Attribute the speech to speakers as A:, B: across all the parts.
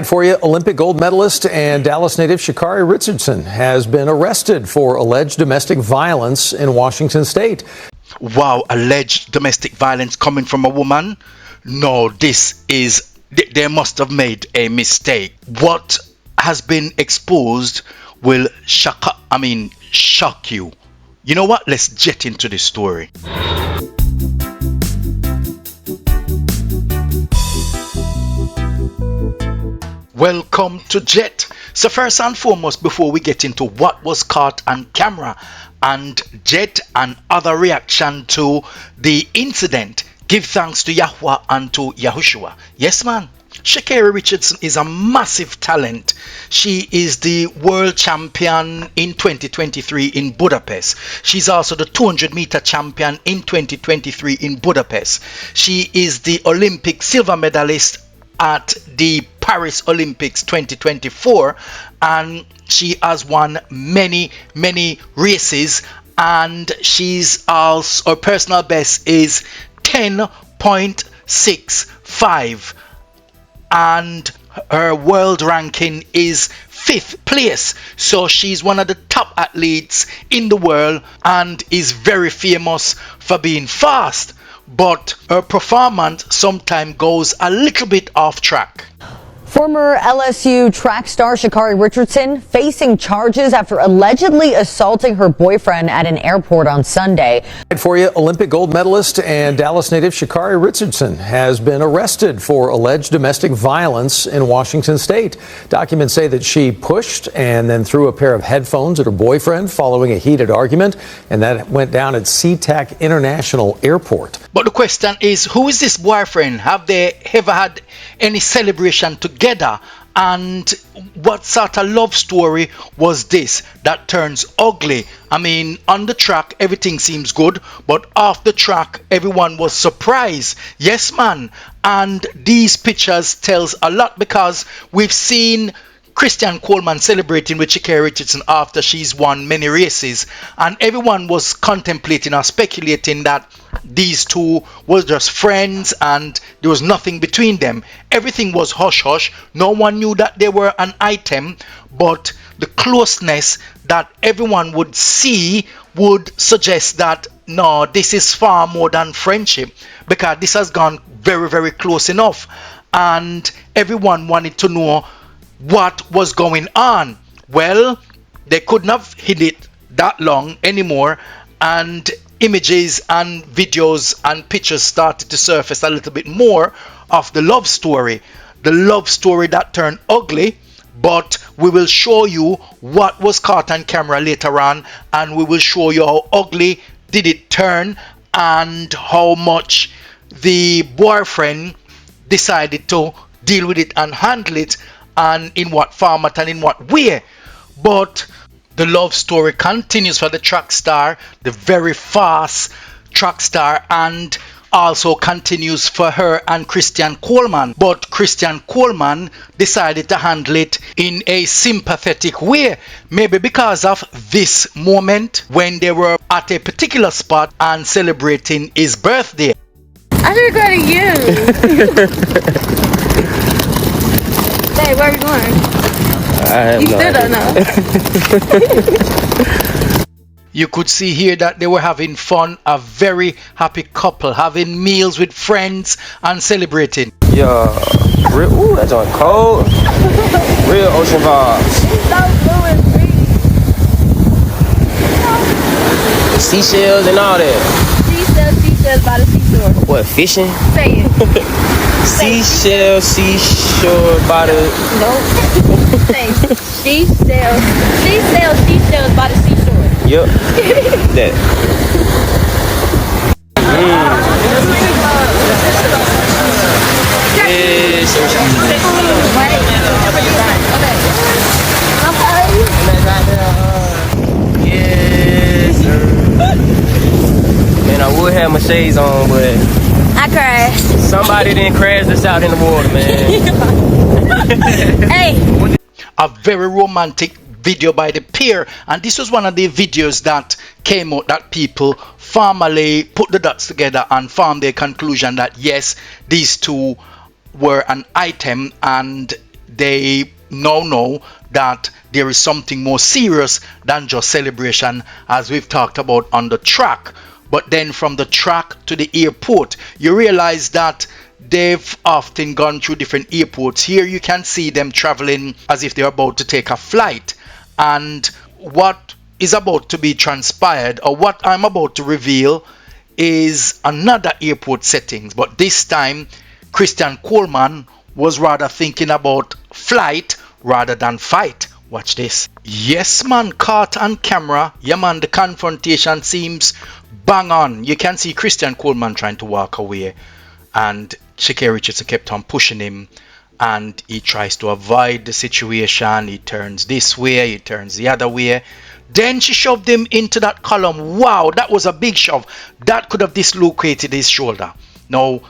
A: For you, Olympic gold medalist and Dallas native Sha'carri Richardson has been arrested for alleged domestic violence in Washington state.
B: Wow, alleged domestic violence coming from a woman? No, they must have made a mistake. What has been exposed will shock you. You know what? Let's jet into the story. Welcome to Jet. So first and foremost, before we get into what was caught on camera and Jet and other reaction to the incident, give thanks to Yahweh and to Yahushua. Yes, man. Sha'carri Richardson is a massive talent. She is the world champion in 2023 in Budapest. She's also the 200-meter champion in 2023 in Budapest. She is the Olympic silver medalist at the Paris Olympics 2024, and she has won many races, and she's also, her personal best is 10.65, and her world ranking is 5th place. So she's one of the top athletes in the world and is very famous for being fast, but her performance sometimes goes a little bit off track.
C: Former LSU track star Sha'carri Richardson facing charges after allegedly assaulting her boyfriend at an airport on Sunday.
A: For you, Olympic gold medalist and Dallas native Sha'carri Richardson has been arrested for alleged domestic violence in Washington state. Documents say that she pushed and then threw a pair of headphones at her boyfriend following a heated argument, and that went down at SeaTac International Airport.
B: But the question is, who is this boyfriend? Have they ever had any celebration together? And what sort of love story was this that turns ugly? I mean, on the track everything seems good, but off the track everyone was surprised. Yes, man. And these pictures tells a lot, because we've seen Coleman celebrating with Sha'carri Richardson after she's won many races, and everyone was contemplating or speculating that these two were just friends and there was nothing between them. Everything was hush hush. No one knew that they were an item, but the closeness that everyone would see would suggest that no, this is far more than friendship, because this has gone very close enough, and everyone wanted to know what was going on. Well, they couldn't have hid it that long anymore, and images and videos and pictures started to surface a little bit more of the love story that turned ugly. But we will show you what was caught on camera later on, and we will show you how ugly did it turn and how much the boyfriend decided to deal with it and handle it, and in what format and in what way. But the love story continues for the track star, the very fast track star, and also continues for her and Coleman. But Coleman decided to handle it in a sympathetic way, maybe because of this moment when they were at a particular spot and celebrating his birthday.
D: I should go to you. Hey, where are we going? You still don't know.
B: You could see here that they were having fun, a very happy couple, having meals with friends and celebrating.
E: Yeah, ooh, that's on cold. Real ocean vibes. Seashells and all that. Seashells by the seashore. What, fishing?
D: Say it.
E: Seashore by the...
D: No. Say seashells by the seashore.
E: Yep. That. Yes, sir. Man, I would have my shades on, but
D: I crashed.
E: Somebody didn't crash us out in the water, man.
D: Hey.
B: A very romantic video by the pair, and this was one of the videos that came out that people formally put the dots together and formed their conclusion that yes, these two were an item and they now know that there is something more serious than just celebration, as we've talked about on the track. But then from the track to the airport, you realize that they've often gone through different airports. Here you can see them traveling as if they're about to take a flight. And what is about to be transpired, or what I'm about to reveal, is another airport settings. But this time, Christian Coleman was rather thinking about flight rather than fight. Watch this. Yes, man, caught on camera. Yeah, man, the confrontation seems bang on. You can see Christian Coleman trying to walk away, and Sha'carri Richardson kept on pushing him, and he tries to avoid the situation. He turns this way, he turns the other way. Then she shoved him into that column. Wow, that was a big shove. That could have dislocated his shoulder. Now,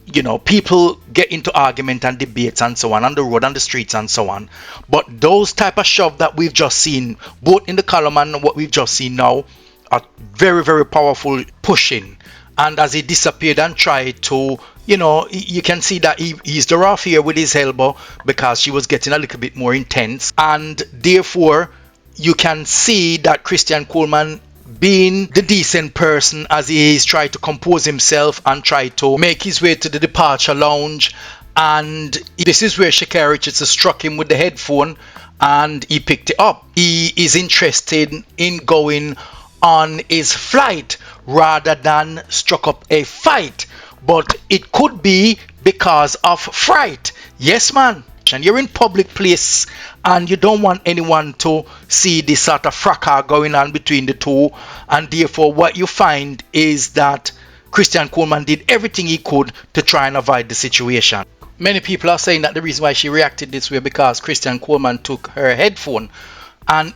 B: you know, people get into argument and debates and so on the road and the streets and so on. But those type of shove that we've just seen, both in the column and what we've just seen now, are very, very powerful pushing. And as he disappeared and tried to, you know, you can see that he eased her off here with his elbow because she was getting a little bit more intense. And therefore, you can see that Christian Coleman, being the decent person as he is, tried to compose himself and try to make his way to the departure lounge. And this is where Sha'carri Richardson struck him with the headphone and he picked it up. He is interested in going on his flight rather than struck up a fight. But it could be because of fright. Yes, man. And you're in public place and you don't want anyone to see this sort of fracas going on between the two, and therefore what you find is that Christian Coleman did everything he could to try and avoid the situation. Many people are saying that the reason why she reacted this way because Christian Coleman took her headphone, and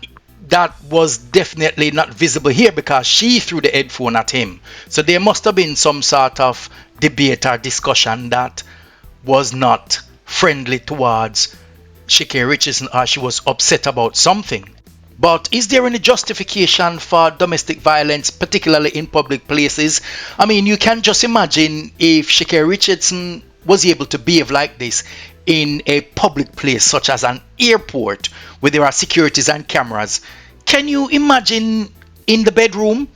B: that was definitely not visible here because she threw the headphone at him. So there must have been some sort of debate or discussion that was not friendly towards Sha'carri Richardson, or she was upset about something. But is there any justification for domestic violence, particularly in public places? I mean, you can just imagine if Sha'carri Richardson was able to behave like this in a public place such as an airport where there are securities and cameras. Can you imagine in the bedroom?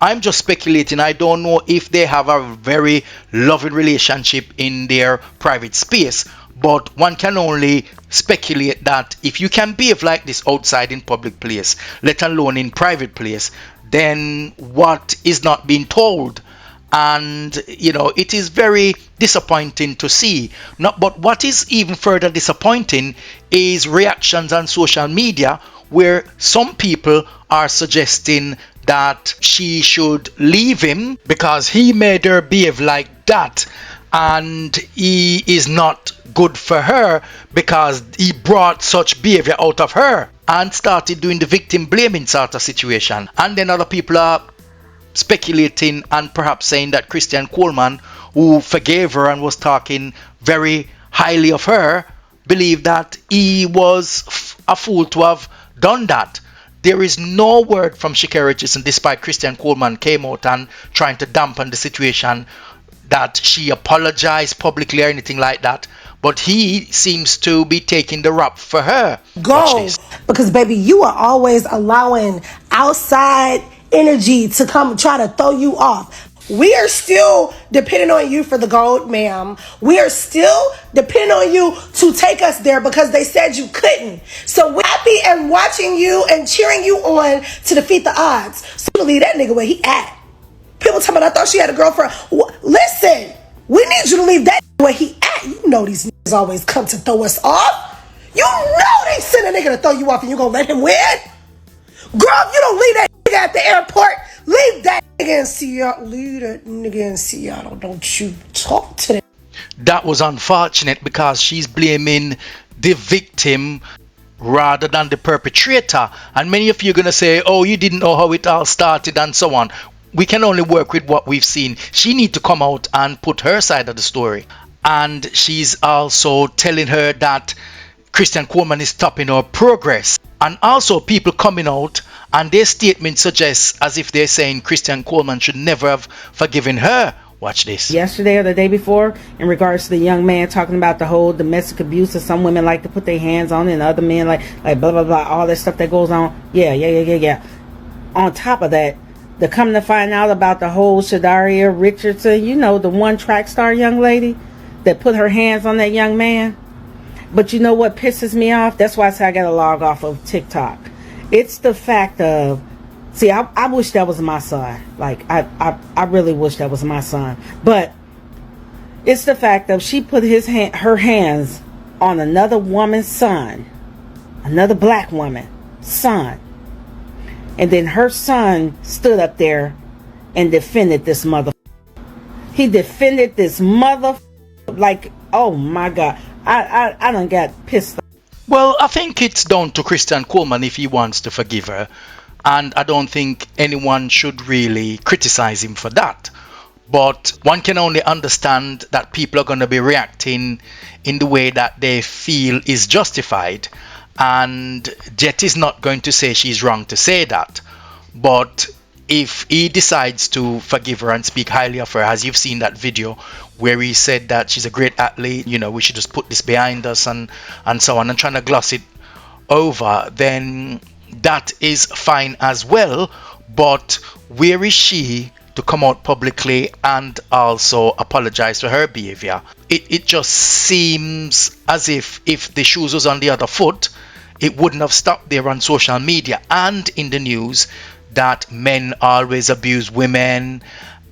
B: I'm just speculating. I don't know if they have a very loving relationship in their private space, but one can only speculate that if you can behave like this outside in public place, let alone in private place, then what is not being told? And you know, it is very disappointing to see. But what is even further disappointing is reactions on social media where some people are suggesting that she should leave him because he made her behave like that, and he is not good for her because he brought such behavior out of her, and started doing the victim blaming sort of situation. And then other people are speculating and perhaps saying that Christian Coleman, who forgave her and was talking very highly of her, believed that he was a fool to have done that. There is no word from Sha'carri Richardson, despite Christian Coleman came out and trying to dampen the situation, that she apologized publicly or anything like that. But he seems to be taking the rap for her.
F: Go, because baby, you are always allowing outside energy to come try to throw you off. We are still depending on you for the gold, ma'am. We are still depending on you to take us there because they said you couldn't. So we're happy and watching you and cheering you on to defeat the odds. So leave that nigga where he at. People tell me I thought she had a girlfriend. Listen, we need you to leave that where he at. You know these niggas always come to throw us off. You know they send a nigga to throw you off and you gonna let him win? Girl, if you don't leave that nigga at the airport, leave that nigga in Seattle. Leave that nigga in Seattle. Don't you talk to them.
B: That was unfortunate because she's blaming the victim rather than the perpetrator. And many of you are going to say, oh, you didn't know how it all started and so on. We can only work with what we've seen. She needs to come out and put her side of the story. And she's also telling her that Christian Coleman is stopping her progress. And also people coming out and their statement suggests as if they're saying Christian Coleman should never have forgiven her. Watch this.
G: Yesterday or the day before, in regards to the young man talking about the whole domestic abuse that some women like to put their hands on and other men like blah blah blah, all that stuff that goes on. Yeah. On top of that, to come to find out about the whole Sha'carri Richardson, you know, the one track star young lady that put her hands on that young man. But you know what pisses me off? That's why I say I gotta log off of TikTok. It's the fact of, see, I wish that was my son. Like, I really wish that was my son. But it's the fact of she put her hands on another woman's son, another black woman's son. And then her son stood up there and defended this mother. He defended this mother. Like, oh my God. I done got pissed off.
B: Well, I think it's down to Christian Coleman if he wants to forgive her. And I don't think anyone should really criticize him for that. But one can only understand that people are going to be reacting in the way that they feel is justified. And Jet is not going to say she's wrong to say that. But if he decides to forgive her and speak highly of her, as you've seen that video where he said that she's a great athlete, you know, we should just put this behind us and so on, and trying to gloss it over, then that is fine as well. But where is she to come out publicly and also apologize for her behavior? It just seems as if the shoes was on the other foot, it wouldn't have stopped there on social media and in the news that men always abuse women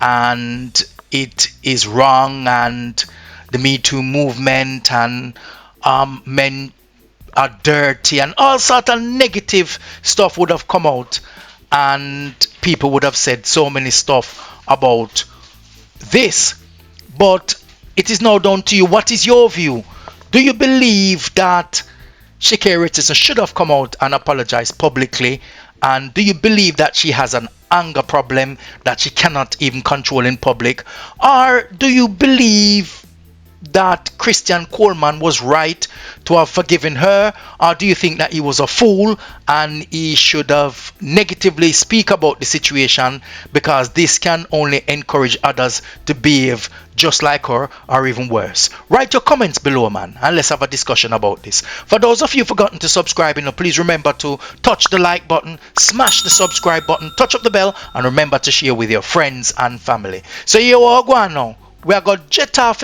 B: and it is wrong, and the Me Too movement, and men are dirty, and all sort of negative stuff would have come out, and people would have said so many stuff about this. But it is now down to you. What is your view? Do you believe that Sha'carri Richardson should have come out and apologized publicly? And do you believe that she has an anger problem that she cannot even control in public? Or do you believe that Christian Coleman was right to have forgiven her? Or do you think that he was a fool and he should have negatively speak about the situation, because this can only encourage others to behave just like her or even worse? Write your comments below, man, and let's have a discussion about this. For those of you forgotten to subscribe, please remember to touch the like button, smash the subscribe button, touch up the bell, and remember to share with your friends and family. So you all go on now. We are going to jet off,